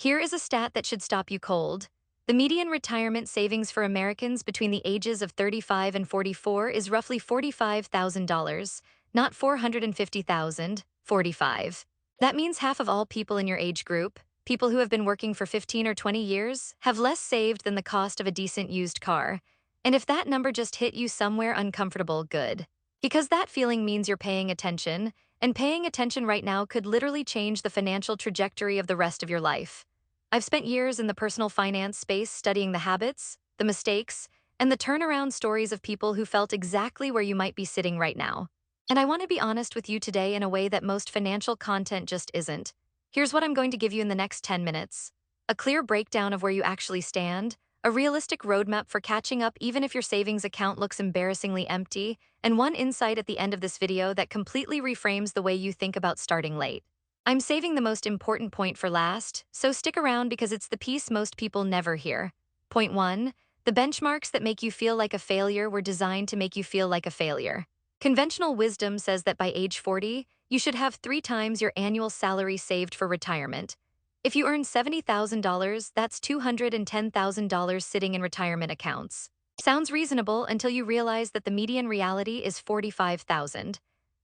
Here is a stat that should stop you cold. The median retirement savings for Americans between the ages of 35 and 44 is roughly $45,000, not 450,000, 45. That means half of all people in your age group, people who have been working for 15 or 20 years, have less saved than the cost of a decent used car. And if that number just hit you somewhere uncomfortable, good. Because that feeling means you're paying attention, and paying attention right now could literally change the financial trajectory of the rest of your life. I've spent years in the personal finance space studying the habits, the mistakes, and the turnaround stories of people who felt exactly where you might be sitting right now. And I want to be honest with you today in a way that most financial content just isn't. Here's what I'm going to give you in the next 10 minutes. A clear breakdown of where you actually stand, a realistic roadmap for catching up even if your savings account looks embarrassingly empty, and one insight at the end of this video that completely reframes the way you think about starting late. I'm saving the most important point for last, so stick around because it's the piece most people never hear. Point 1. The benchmarks that make you feel like a failure were designed to make you feel like a failure. Conventional wisdom says that by age 40, you should have 3 times your annual salary saved for retirement. If you earn $70,000, that's $210,000 sitting in retirement accounts. Sounds reasonable until you realize that the median reality is 45,000.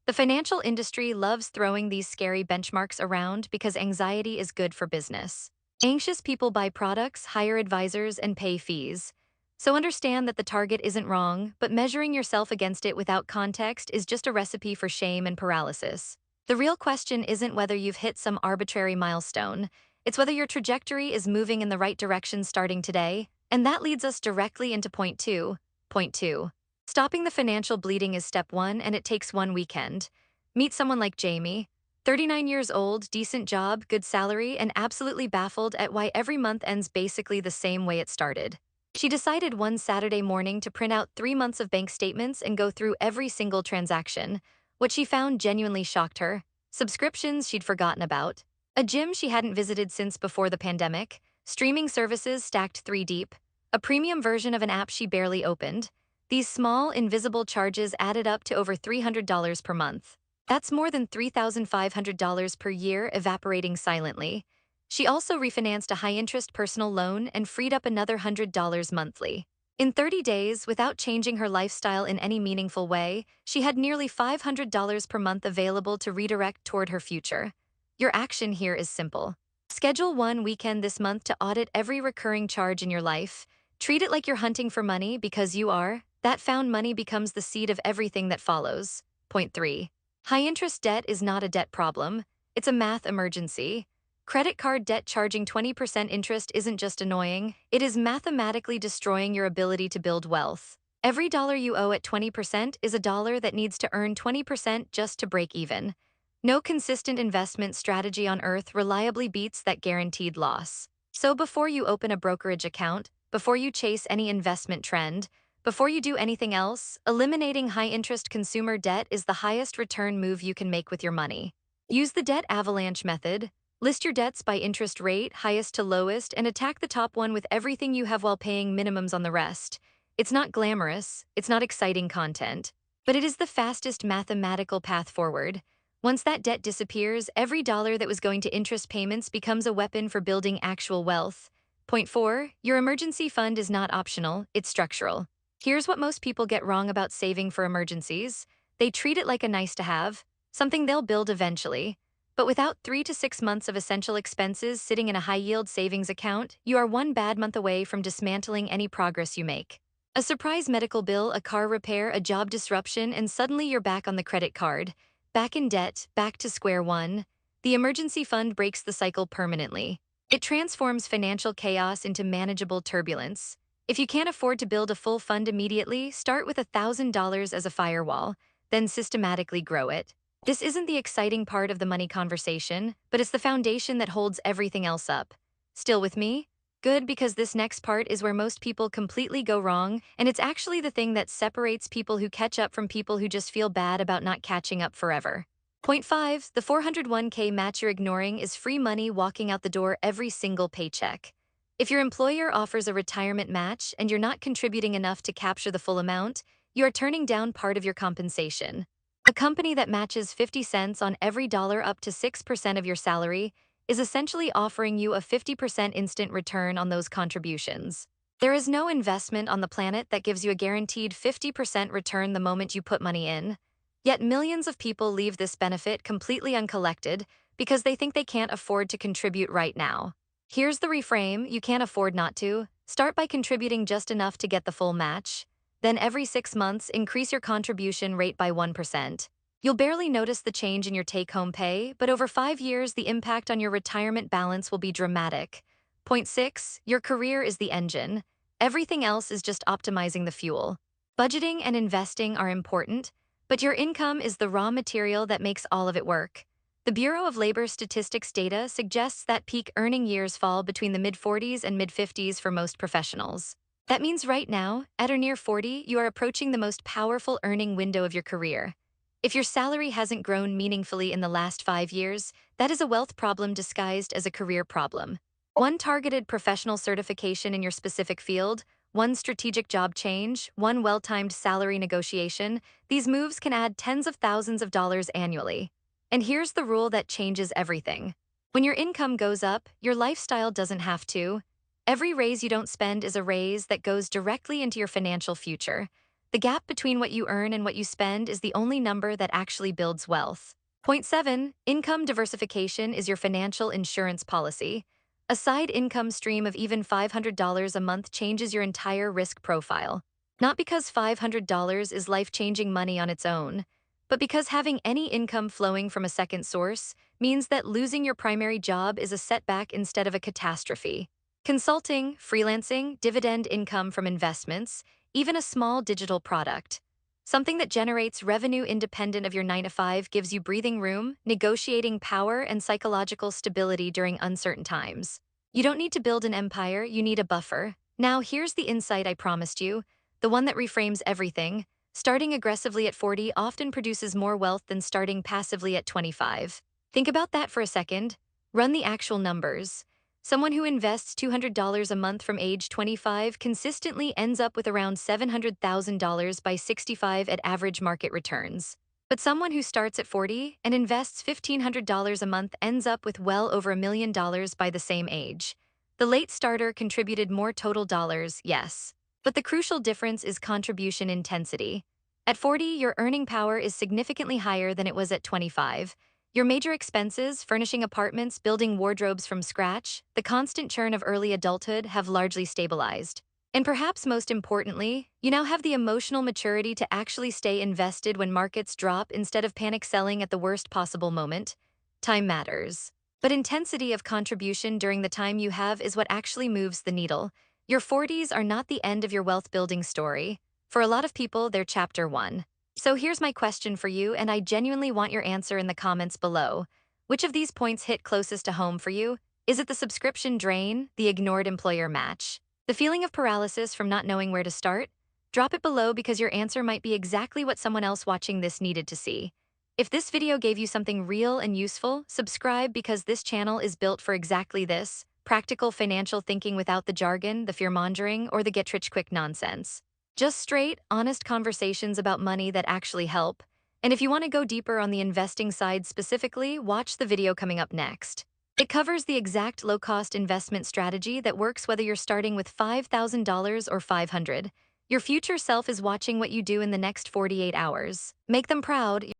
The financial industry loves throwing these scary benchmarks around because anxiety is good for business. Anxious people buy products, hire advisors, and pay fees. So understand that the target isn't wrong, but measuring yourself against it without context is just a recipe for shame and paralysis. The real question isn't whether you've hit some arbitrary milestone, it's whether your trajectory is moving in the right direction starting today, and that leads us directly into point 2. Point 2. Stopping the financial bleeding is step 1, and it takes one weekend. Meet someone like Jamie, 39 years old, decent job, good salary, and absolutely baffled at why every month ends basically the same way it started. She decided one Saturday morning to print out 3 months of bank statements and go through every single transaction. What she found genuinely shocked her. Subscriptions she'd forgotten about, a gym she hadn't visited since before the pandemic, streaming services stacked 3 deep, a premium version of an app she barely opened. These small, invisible charges added up to over $300 per month. That's more than $3,500 per year evaporating silently. She also refinanced a high-interest personal loan and freed up another $100 monthly. In 30 days, without changing her lifestyle in any meaningful way, she had nearly $500 per month available to redirect toward her future. Your action here is simple. Schedule one weekend this month to audit every recurring charge in your life. Treat it like you're hunting for money because you are. That found money becomes the seed of everything that follows. Point 3. High-interest debt is not a debt problem. It's a math emergency. Credit card debt charging 20% interest isn't just annoying, it is mathematically destroying your ability to build wealth. Every dollar you owe at 20% is a dollar that needs to earn 20% just to break even. No consistent investment strategy on earth reliably beats that guaranteed loss. So before you open a brokerage account, before you chase any investment trend, before you do anything else, eliminating high-interest consumer debt is the highest return move you can make with your money. Use the debt avalanche method. List your debts by interest rate, highest to lowest, and attack the top one with everything you have while paying minimums on the rest. It's not glamorous, it's not exciting content, but it is the fastest mathematical path forward. Once that debt disappears, every dollar that was going to interest payments becomes a weapon for building actual wealth. Point 4. Your emergency fund is not optional, it's structural. Here's what most people get wrong about saving for emergencies. They treat it like a nice-to-have, something they'll build eventually. But without 3 to 6 months of essential expenses sitting in a high-yield savings account, you are one bad month away from dismantling any progress you make. A surprise medical bill, a car repair, a job disruption, and suddenly you're back on the credit card. Back in debt, back to square one. The emergency fund breaks the cycle permanently. It transforms financial chaos into manageable turbulence. If you can't afford to build a full fund immediately, start with $1,000 as a firewall, then systematically grow it. This isn't the exciting part of the money conversation, but it's the foundation that holds everything else up. Still with me? Good, because this next part is where most people completely go wrong, and it's actually the thing that separates people who catch up from people who just feel bad about not catching up forever. Point 5. The 401k match you're ignoring is free money walking out the door every single paycheck. If your employer offers a retirement match and you're not contributing enough to capture the full amount, you are turning down part of your compensation. A company that matches 50 cents on every dollar up to 6% of your salary is essentially offering you a 50% instant return on those contributions. There is no investment on the planet that gives you a guaranteed 50% return the moment you put money in. Yet millions of people leave this benefit completely uncollected because they think they can't afford to contribute right now. Here's the reframe: you can't afford not to. Start by contributing just enough to get the full match. Then every 6 months, increase your contribution rate by 1%. You'll barely notice the change in your take-home pay, but over 5 years, the impact on your retirement balance will be dramatic. Point 6, your career is the engine. Everything else is just optimizing the fuel. Budgeting and investing are important, but your income is the raw material that makes all of it work. The Bureau of Labor Statistics data suggests that peak earning years fall between the mid-40s and mid-50s for most professionals. That means right now, at or near 40, you are approaching the most powerful earning window of your career. If your salary hasn't grown meaningfully in the last 5 years, that is a wealth problem disguised as a career problem. One targeted professional certification in your specific field, one strategic job change, one well-timed salary negotiation, these moves can add tens of thousands of dollars annually. And here's the rule that changes everything. When your income goes up, your lifestyle doesn't have to. Every raise you don't spend is a raise that goes directly into your financial future. The gap between what you earn and what you spend is the only number that actually builds wealth. Point 7, income diversification is your financial insurance policy. A side income stream of even $500 a month changes your entire risk profile. Not because $500 is life-changing money on its own, but because having any income flowing from a second source means that losing your primary job is a setback instead of a catastrophe. Consulting, freelancing, dividend income from investments, even a small digital product. Something that generates revenue independent of your 9 to 5 gives you breathing room, negotiating power, and psychological stability during uncertain times. You don't need to build an empire, you need a buffer. Now, here's the insight I promised you, the one that reframes everything. Starting aggressively at 40 often produces more wealth than starting passively at 25. Think about that for a second. Run the actual numbers. Someone who invests $200 a month from age 25 consistently ends up with around $700,000 by 65 at average market returns. But someone who starts at 40 and invests $1,500 a month ends up with well over $1 million by the same age. The late starter contributed more total dollars, yes. But the crucial difference is contribution intensity. At 40, your earning power is significantly higher than it was at 25. Your major expenses, furnishing apartments, building wardrobes from scratch, the constant churn of early adulthood have largely stabilized. And perhaps most importantly, you now have the emotional maturity to actually stay invested when markets drop instead of panic selling at the worst possible moment. Time matters. But intensity of contribution during the time you have is what actually moves the needle. Your 40s are not the end of your wealth building story. For a lot of people, they're chapter 1. So here's my question for you, and I genuinely want your answer in the comments below. Which of these points hit closest to home for you? Is it the subscription drain, the ignored employer match, the feeling of paralysis from not knowing where to start? Drop it below because your answer might be exactly what someone else watching this needed to see. If this video gave you something real and useful, subscribe because this channel is built for exactly this: practical financial thinking without the jargon, the fear-mongering, or the get-rich-quick nonsense. Just straight, honest conversations about money that actually help. And if you want to go deeper on the investing side specifically, watch the video coming up next. It covers the exact low-cost investment strategy that works whether you're starting with $5,000 or 500. Your future self is watching what you do in the next 48 hours. Make them proud.